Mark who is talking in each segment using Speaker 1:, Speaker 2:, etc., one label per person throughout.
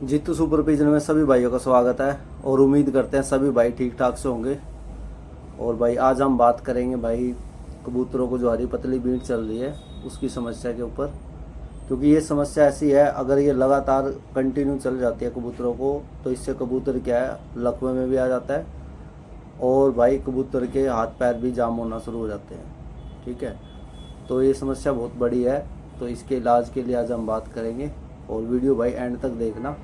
Speaker 1: Jitu super pigeon में सभी भाइयों का स्वागत है और उम्मीद करते हैं सभी भाई ठीक ठाक से होंगे। और भाई आज हम बात करेंगे भाई कबूतरों को जो हरी पतली बीट चल रही है उसकी समस्या के ऊपर, क्योंकि ये समस्या ऐसी है अगर ये लगातार कंटिन्यू चल जाती है कबूतरों को तो इससे कबूतर क्या है लकवे में भी आ जाता है और भाई कबूतर के हाथ पैर भी जाम होना शुरू हो जाते हैं। ठीक है, तो ये समस्या बहुत बड़ी है, तो इसके इलाज के लिए आज हम बात करेंगे और वीडियो भाई एंड तक देखना।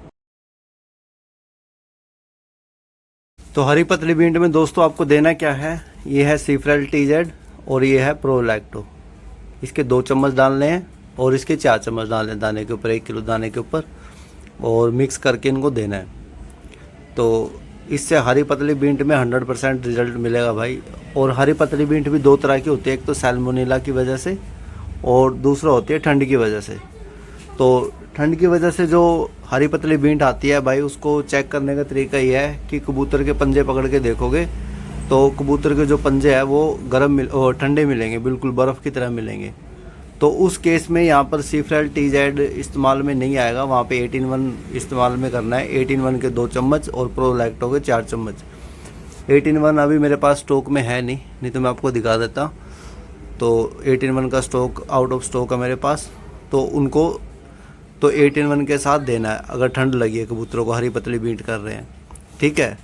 Speaker 1: तो हरी पतली बींट में दोस्तों आपको देना क्या है, ये है सीफ्रेल टीजेड और ये है प्रोलैक्टो। इसके 2 चम्मच डालने हैं और इसके 4 चम्मच डालने हैं दाने के ऊपर, 1 किलो दाने के ऊपर, और मिक्स करके इनको देना है। तो इससे हरी पतली बींट में 100% रिजल्ट मिलेगा भाई। और हरी पतली बींट भी 2 तरह की होती है, एक तो सैल्मोनेला की वजह से और दूसरा होती है ठंड की वजह से। तो ठंड की वजह से जो हरी पतली बींट आती है भाई उसको चेक करने का तरीका ये है कि कबूतर के पंजे पकड़ के देखोगे तो कबूतर के जो पंजे हैं वो गर्म और ठंडे मिलेंगे, बिल्कुल बर्फ़ की तरह मिलेंगे। तो उस केस में यहाँ पर सीफ्रेल टीजेड इस्तेमाल में नहीं आएगा, वहाँ पे 18-1 इस्तेमाल में करना है। 18-1 के 2 चम्मच और प्रोलैक्टो के 4 चम्मच। 18-1 अभी मेरे पास स्टॉक में है नहीं तो मैं आपको दिखा देता। तो 18-1 का स्टॉक आउट ऑफ स्टॉक है मेरे पास, तो उनको तो 18-1 के साथ देना है अगर ठंड लगी है कबूतरों को, हरी पतली बीट कर रहे हैं। ठीक है।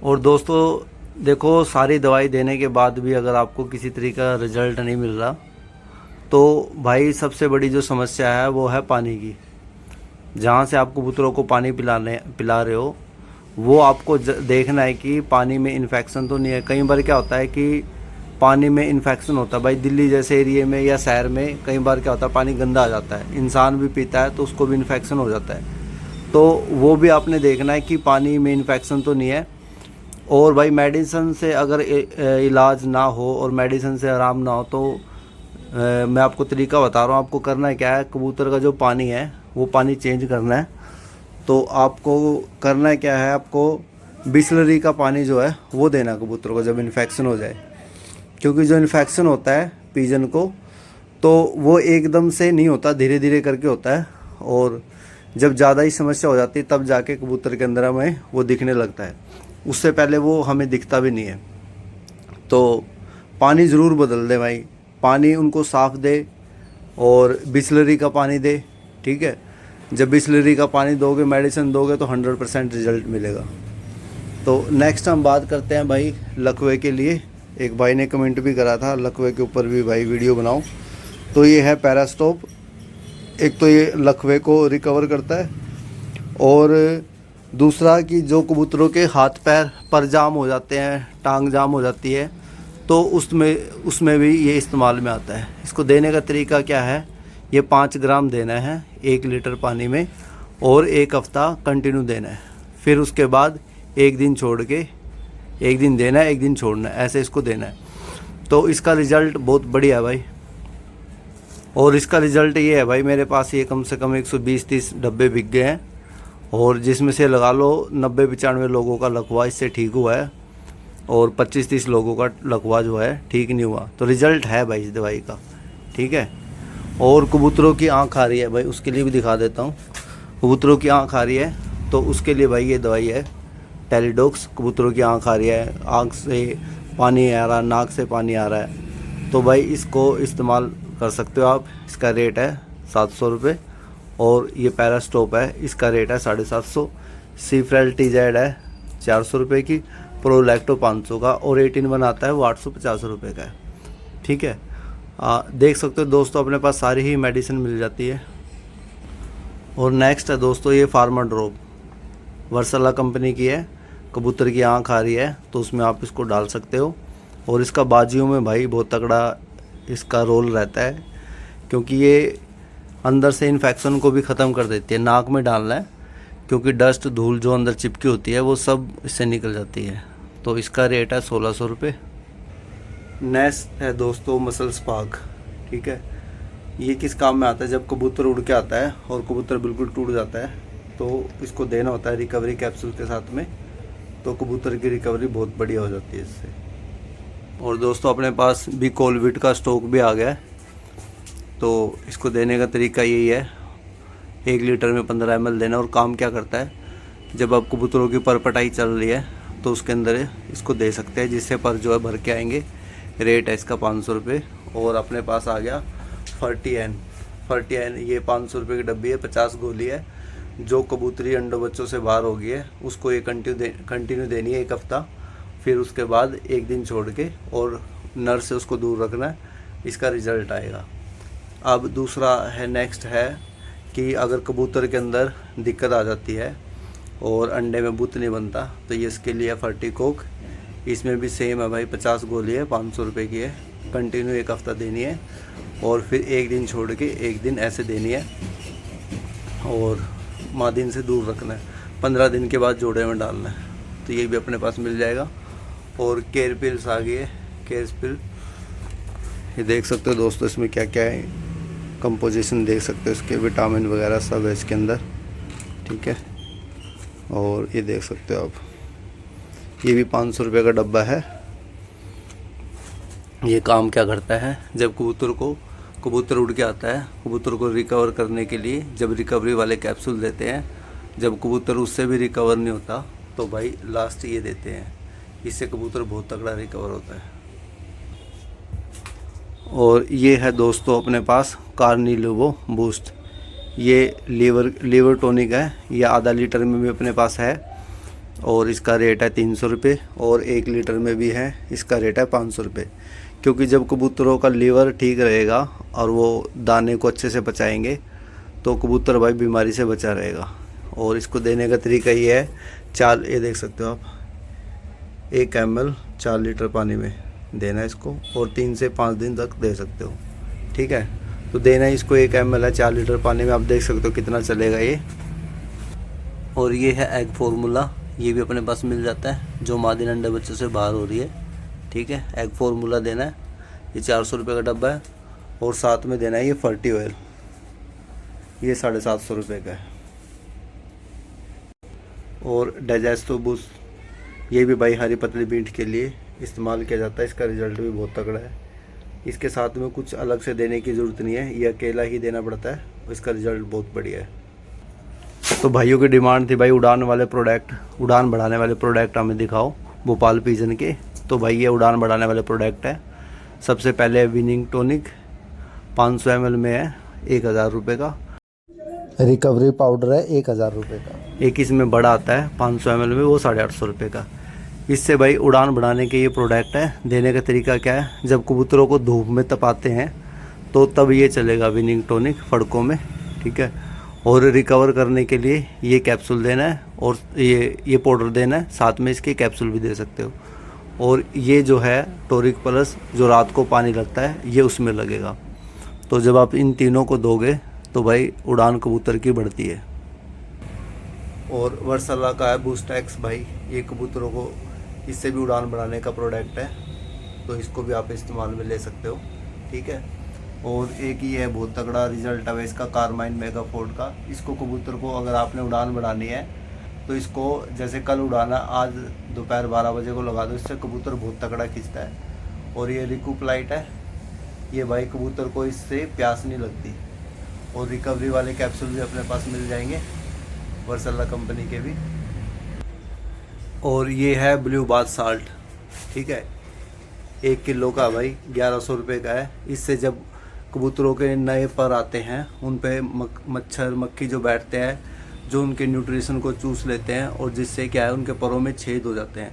Speaker 1: और दोस्तों देखो, सारी दवाई देने के बाद भी अगर आपको किसी तरीके का रिजल्ट नहीं मिल रहा तो भाई सबसे बड़ी जो समस्या है वो है पानी की। जहाँ से आप कबूतरों को पानी पिला रहे हो वो आपको देखना है कि पानी में इन्फेक्शन तो नहीं है। कई बार क्या होता है कि पानी में इन्फेक्शन होता है भाई, दिल्ली जैसे एरिए में या शहर में कई बार क्या होता है पानी गंदा आ जाता है, इंसान भी पीता है तो उसको भी इन्फेक्शन हो जाता है। तो वो भी आपने देखना है कि पानी में इन्फेक्शन तो नहीं है। और भाई मेडिसिन से अगर इलाज ना हो और मेडिसिन से आराम ना हो तो मैं आपको तरीका बता रहा हूँ। आपको करना क्या है, कबूतर का जो पानी है वो पानी चेंज करना है। तो आपको करना क्या है, आपको बिसलरी का पानी जो है वो देना कबूतर को जब इन्फेक्शन हो जाए। क्योंकि जो इन्फेक्शन होता है पिजन को तो वो एकदम से नहीं होता, धीरे धीरे करके होता है। और जब ज़्यादा ही समस्या हो जाती है तब जाके कबूतर के अंदर हमें वो दिखने लगता है, उससे पहले वो हमें दिखता भी नहीं है। तो पानी ज़रूर बदल दे भाई, पानी उनको साफ़ दे और बिसलरी का पानी दे। ठीक है, जब बिसलरी का पानी दोगे, मेडिसिन दोगे तो 100% रिजल्ट मिलेगा। तो नेक्स्ट हम बात करते हैं भाई लकवे के लिए। एक भाई ने कमेंट भी करा था लकवे के ऊपर भी भाई वीडियो बनाओ। तो ये है पैरास्टॉप। एक तो ये लकवे को रिकवर करता है और दूसरा कि जो कबूतरों के हाथ पैर पर जाम हो जाते हैं, टांग जाम हो जाती है, तो उसमें भी ये इस्तेमाल में आता है। इसको देने का तरीका क्या है, ये 5 ग्राम देना है 1 लीटर पानी में और 1 हफ्ता कंटिन्यू देना है। फिर उसके बाद 1 दिन छोड़ के, 1 दिन देना है 1 दिन छोड़ना है, ऐसे इसको देना है। तो इसका रिज़ल्ट बहुत बढ़िया है भाई। और इसका रिज़ल्ट ये है भाई, मेरे पास ये कम से कम 120-130 डब्बे बिक गए हैं और जिसमें से लगा लो 90-95 लोगों का लकवा इससे ठीक हुआ है और 25-30 लोगों का लकवा जो है ठीक नहीं हुआ। तो रिज़ल्ट है भाई इस दवाई का। ठीक है। और कबूतरों की आँख आ रही है भाई, उसके लिए भी दिखा देता हूँ। कबूतरों की आँख आ रही है तो उसके लिए भाई ये दवाई है टेलीडॉक्स। कबूतरों की आँख आ रही है, आँख से पानी आ रहा है, नाक से पानी आ रहा है, तो भाई इसको इस्तेमाल कर सकते हो आप। इसका रेट है 700 रुपये और ये पैरास्टॉप है, इसका रेट है 750। सीफ्रेल टीजेड है 400 रुपये की, प्रोलैक्टो 500 का और 18-1 आता है वो 850 रुपये का है। ठीक है, देख सकते हो दोस्तों अपने पास सारी ही मेडिसिन मिल जाती है। और नेक्स्ट है दोस्तों ये फार्मा ड्रॉप, वर्सला कंपनी की है। कबूतर की आँख आ रही है तो उसमें आप इसको डाल सकते हो। और इसका बाजियों में भाई बहुत तगड़ा इसका रोल रहता है, क्योंकि ये अंदर से इन्फेक्शन को भी ख़त्म कर देती है। नाक में डालना है क्योंकि डस्ट धूल जो अंदर चिपकी होती है वो सब इससे निकल जाती है। तो इसका रेट है 1600 रुपये। नेक्स्ट है दोस्तों मसल स्पार्क। ठीक है, ये किस काम में आता है, जब कबूतर उड़ के आता है और कबूतर बिल्कुल टूट जाता है तो इसको देना होता है रिकवरी कैप्सूल के साथ में, तो कबूतर की रिकवरी बहुत बढ़िया हो जाती है इससे। और दोस्तों अपने पास भी कोलविट का स्टॉक भी आ गया है, तो इसको देने का तरीका यही है। 1 लीटर में 15 ml देना। और काम क्या करता है, जब आप कबूतरों की परपटाई चल रही है तो उसके अंदर इसको दे सकते हैं, जिससे पर जो है भर के आएंगे। रेट है इसका 500 रुपये। और अपने पास आ गया फर्टियन। ये 500 रुपये की डब्बी है, 50 गोली है। जो कबूतरी अंडों बच्चों से बाहर हो गई है उसको ये कंटिन्यू देनी है 1 हफ्ता। फिर उसके बाद 1 दिन छोड़ के और नर से उसको दूर रखना है, इसका रिज़ल्ट आएगा। अब दूसरा है, नेक्स्ट है कि अगर कबूतर के अंदर दिक्कत आ जाती है और अंडे में बुत नहीं बनता, तो ये इसके लिए फर्टिकोक। इसमें भी सेम है भाई, 50 गोली है, 500 रुपये की है। कंटिन्यू 1 हफ्ता देनी है और फिर 1 दिन छोड़ के 1 दिन ऐसे देनी है और मादिन से दूर रखना है। 15 दिन के बाद जोड़े में डालना है। तो ये भी अपने पास मिल जाएगा। और केयर पिल्स आ गई है, केयर पिल। ये देख सकते हो दोस्तों, इसमें क्या क्या है, कंपोजिशन देख सकते हो, इसके विटामिन वगैरह सब है इसके अंदर, ठीक है। और ये देख सकते हो आप, ये भी 500 रुपये का डब्बा है। ये काम क्या करता है, जब कबूतर उड़ के आता है, कबूतर को रिकवर करने के लिए जब रिकवरी वाले कैप्सूल देते हैं, जब कबूतर उससे भी रिकवर नहीं होता तो भाई लास्ट ये देते हैं। इससे कबूतर बहुत तगड़ा रिकवर होता है। और ये है दोस्तों अपने पास कार्निलोवो बूस्ट। ये लीवर टॉनिक है, ये आधा लीटर में भी अपने पास है और इसका रेट है 300 रुपये। और 1 लीटर में भी है, इसका रेट है 500 रुपये। क्योंकि जब कबूतरों का लीवर ठीक रहेगा और वो दाने को अच्छे से पचाएंगे तो कबूतर भाई बीमारी से बचा रहेगा। और इसको देने का तरीका ये है, ये देख सकते हो आप, 1 ml 4 लीटर पानी में देना है इसको और 3 से 5 दिन तक दे सकते हो, ठीक है। तो देना है इसको 1 ml है 4 लीटर पानी में, आप देख सकते हो कितना चलेगा ये। और ये है एग फार्मूला, ये भी अपने पास मिल जाता है, जो मादिन अंडे बच्चों से बाहर हो रही है, ठीक है। एग फार्मूला देना है, ये 400 रुपये का डब्बा है। और साथ में देना है ये फर्टी ऑयल, ये 750 रुपये का है। और डाइजेस्टिव बूस्ट, ये भी भाई हरी पतली मीट के लिए इस्तेमाल किया जाता है, इसका रिज़ल्ट भी बहुत तगड़ा है। इसके साथ में कुछ अलग से देने की ज़रूरत नहीं है, ये अकेला ही देना पड़ता है, इसका रिज़ल्ट बहुत बढ़िया है। तो भाइयों की डिमांड थी भाई उड़ान बढ़ाने वाले प्रोडक्ट हमें दिखाओ भोपाल पिजन के। तो भाई ये उड़ान बढ़ाने वाले प्रोडक्ट है। सबसे पहले विनिंग टॉनिक 500 ml में है, 1000 रुपये का। रिकवरी पाउडर है 1000 रुपये का। एक इसमें बड़ा आता है 500 ml में, वो 850 रुपये का। इससे भाई उड़ान बढ़ाने के ये प्रोडक्ट है। देने का तरीका क्या है, जब कबूतरों को धूप में तपाते हैं तो तब ये चलेगा विनिंग टॉनिक फड़कों में, ठीक है। और रिकवर करने के लिए ये कैप्सूल देना है और ये पाउडर देना है, साथ में इसके कैप्सूल भी दे सकते हो। और ये जो है टोरिक प्लस, जो रात को पानी लगता है, ये उसमें लगेगा। तो जब आप इन तीनों को दोगे तो भाई उड़ान कबूतर की बढ़ती है। और वर्सला का है बूस्टैक्स भाई, ये कबूतरों को इससे भी उड़ान बढ़ाने का प्रोडक्ट है, तो इसको भी आप इस्तेमाल में ले सकते हो, ठीक है। और एक ही है बहुत तगड़ा रिजल्ट है इसका, कारमाइन मेगाफोर्ड का। इसको कबूतर को अगर आपने उड़ान बढ़ानी है तो इसको जैसे कल उड़ाना, आज दोपहर 12 बजे को लगा दो, इससे कबूतर बहुत तगड़ा खींचता है। और ये रिकूपलाइट है, ये भाई कबूतर को इससे प्यास नहीं लगती। और रिकवरी वाले कैप्सूल भी अपने पास मिल जाएंगे वर्सला कंपनी के भी। और ये है ब्लू बाथ साल्ट, ठीक है, 1 किलो का भाई 1100 रुपये का है। इससे जब कबूतरों के नए पर आते हैं उन पे मच्छर मक्खी जो बैठते हैं, जो उनके न्यूट्रिशन को चूस लेते हैं और जिससे क्या है उनके परों में छेद हो जाते हैं,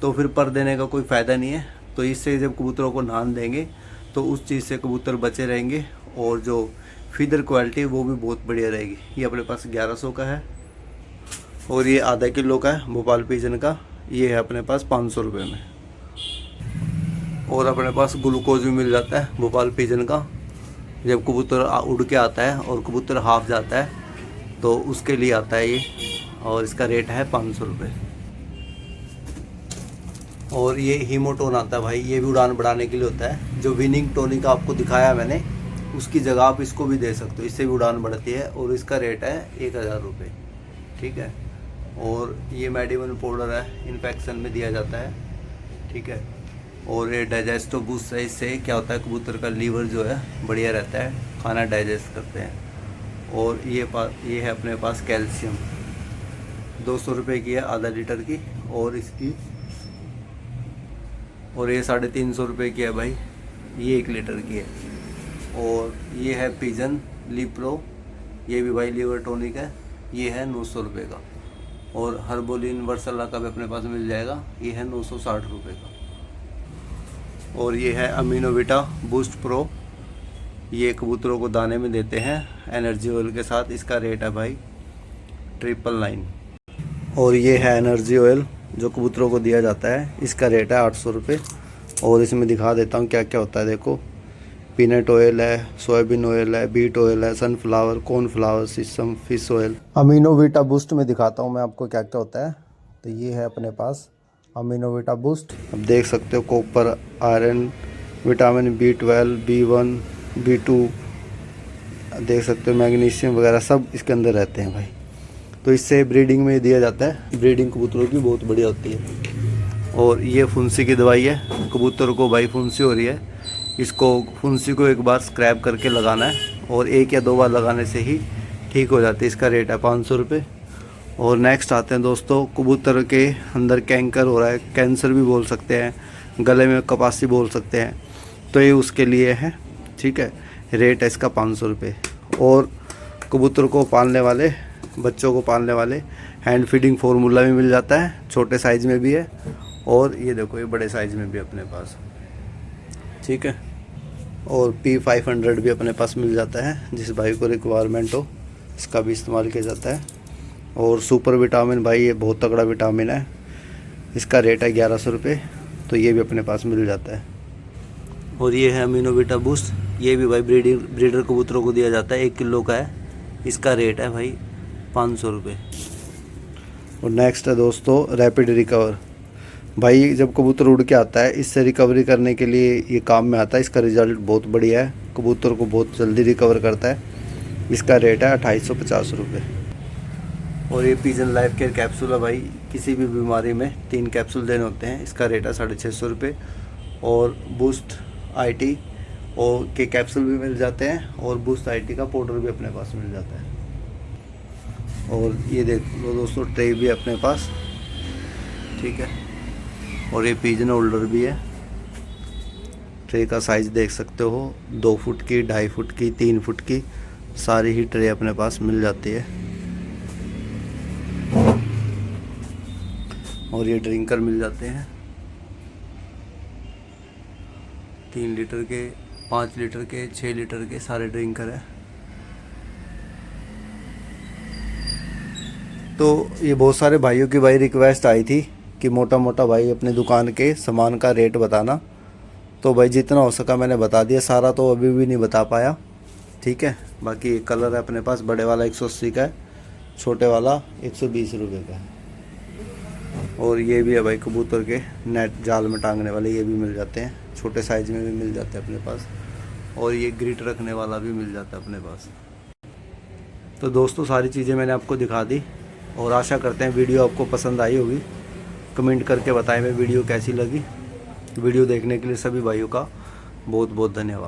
Speaker 1: तो फिर पर देने का कोई फ़ायदा नहीं है। तो इससे जब कबूतरों को नान देंगे तो उस चीज़ से कबूतर बचे रहेंगे और जो फीडर क्वालिटी वो भी बहुत बढ़िया रहेगी। ये अपने पास 1100 का है। और ये आधा किलो का है भोपाल पिजन का, ये है अपने पास 500 रुपये में। और अपने पास ग्लूकोज भी मिल जाता है भोपाल पिजन का, जब कबूतर उड़ के आता है और कबूतर हाफ जाता है तो उसके लिए आता है ये, और इसका रेट है 500 रुपये। और ये हीमोटोन आता है भाई, ये भी उड़ान बढ़ाने के लिए होता है। जो विनिंग टॉनिक आपको दिखाया मैंने, उसकी जगह आप इसको भी दे सकते हो, इससे भी उड़ान बढ़ती है। और इसका रेट है 1000 रुपये, ठीक है। और ये मेडिवन पाउडर है, इन्फेक्शन में दिया जाता है, ठीक है। और ये डाइजेस्टिव बूस्ट है, इससे क्या होता है कबूतर का लीवर जो है बढ़िया रहता है, खाना डाइजेस्ट करते हैं। और ये है अपने पास कैल्शियम, 200 रुपये की है आधा लीटर की। और इसकी और ये 350 रुपये की है भाई, ये 1 लीटर की है। और ये है पिजन लीप्रो, ये भी भाई लीवर टॉनिक है, ये है 900 रुपये का। और हर्बोलिन वर्सला का भी अपने पास मिल जाएगा, ये है 960 रुपये का। और ये है अमीनोविटा बूस्ट प्रो, ये कबूतरों को दाने में देते हैं एनर्जी ऑयल के साथ, इसका रेट है भाई 999। और ये है एनर्जी ऑयल जो कबूतरों को दिया जाता है, इसका रेट है 800 रुपये। और इसमें दिखा देता हूँ क्या क्या होता है। देखो, पीनट ऑयल है, सोयाबीन ऑयल है, बीट ऑयल है, सनफ्लावर, कॉर्नफ्लावर, सीसम, फिश ऑयल। अमीनोविटा बूस्ट में दिखाता हूँ मैं आपको क्या क्या होता है। तो ये है अपने पास अमीनोविटा बूस्ट, अब देख सकते हो copper, iron, vitamin B12, B1, B2, देख सकते हो मैग्नीशियम वगैरह सब इसके अंदर रहते हैं भाई। तो इससे ब्रीडिंग में दिया जाता है, ब्रीडिंग कबूतरों की बहुत बढ़िया होती है। और ये फुंसी की दवाई है, कबूतर को भाई फुंसी हो रही है, इसको फुंसी को एक बार स्क्रैब करके लगाना है और 1 या 2 बार लगाने से ही ठीक हो जाती है। इसका रेट है 500 रुपये। और नेक्स्ट आते हैं दोस्तों, कबूतर के अंदर कैंकर हो रहा है, कैंसर भी बोल सकते हैं, गले में कपासी बोल सकते हैं, तो ये उसके लिए है, ठीक है। रेट है इसका 500 रुपये। और कबूतर को पालने वाले, बच्चों को पालने वाले हैंड फीडिंग फार्मूला भी मिल जाता है, छोटे साइज़ में भी है और ये देखो ये बड़े साइज़ में भी अपने पास, ठीक है। और P500 भी अपने पास मिल जाता है, जिस भाई को रिक्वायरमेंट हो इसका भी इस्तेमाल किया जाता है। और सुपर विटामिन भाई ये बहुत तगड़ा विटामिन है, इसका रेट है 1100 रुपये, तो ये भी अपने पास मिल जाता है। और ये है अमीनोविटा बूस्ट, ये भी भाई ब्रीडर कबूतरों को दिया जाता है, 1 किलो का है, इसका रेट है भाई 500 रुपये। और नेक्स्ट है दोस्तों रैपिड रिकवर, भाई जब कबूतर उड़ के आता है इससे रिकवरी करने के लिए ये काम में आता है, इसका रिज़ल्ट बहुत बढ़िया है, कबूतर को बहुत जल्दी रिकवर करता है। इसका रेट है 2850 रुपये। और ये पिजन लाइफ केयर कैप्सूल है भाई, किसी भी बीमारी में 3 कैप्सूल देने होते हैं, इसका रेट है 650 रुपये। और बूस्ट IT और के कैप्सूल भी मिल जाते हैं और बूस्ट IT का पाउडर भी अपने पास मिल जाता है। और ये देख लो दोस्तों ट्रे भी अपने पास, ठीक है। और ये पिजन होल्डर भी है, ट्रे का साइज़ देख सकते हो, 2 फुट की, 2.5 फुट की, 3 फुट की, सारी ही ट्रे अपने पास मिल जाती है। और ये ड्रिंकर मिल जाते हैं, 3 लीटर के, 5 लीटर के, 6 लीटर के सारे ड्रिंकर है। तो ये बहुत सारे भाइयों की भाई रिक्वेस्ट आई थी कि मोटा मोटा भाई अपने दुकान के सामान का रेट बताना, तो भाई जितना हो सका मैंने बता दिया, सारा तो अभी भी नहीं बता पाया, ठीक है। बाकी कलर है अपने पास, बड़े वाला 180 का है, छोटे वाला 120 रुपये का है। और ये भी है भाई कबूतर के नेट जाल में टांगने वाले, ये भी मिल जाते हैं, छोटे साइज़ में भी मिल जाते हैं अपने पास। और ये ग्रिट रखने वाला भी मिल जाता है अपने पास। तो दोस्तों सारी चीज़ें मैंने आपको दिखा दी और आशा करते हैं वीडियो आपको पसंद आई होगी। कमेंट करके बताएं मैं वीडियो कैसी लगी। वीडियो देखने के लिए सभी भाइयों का बहुत बहुत धन्यवाद।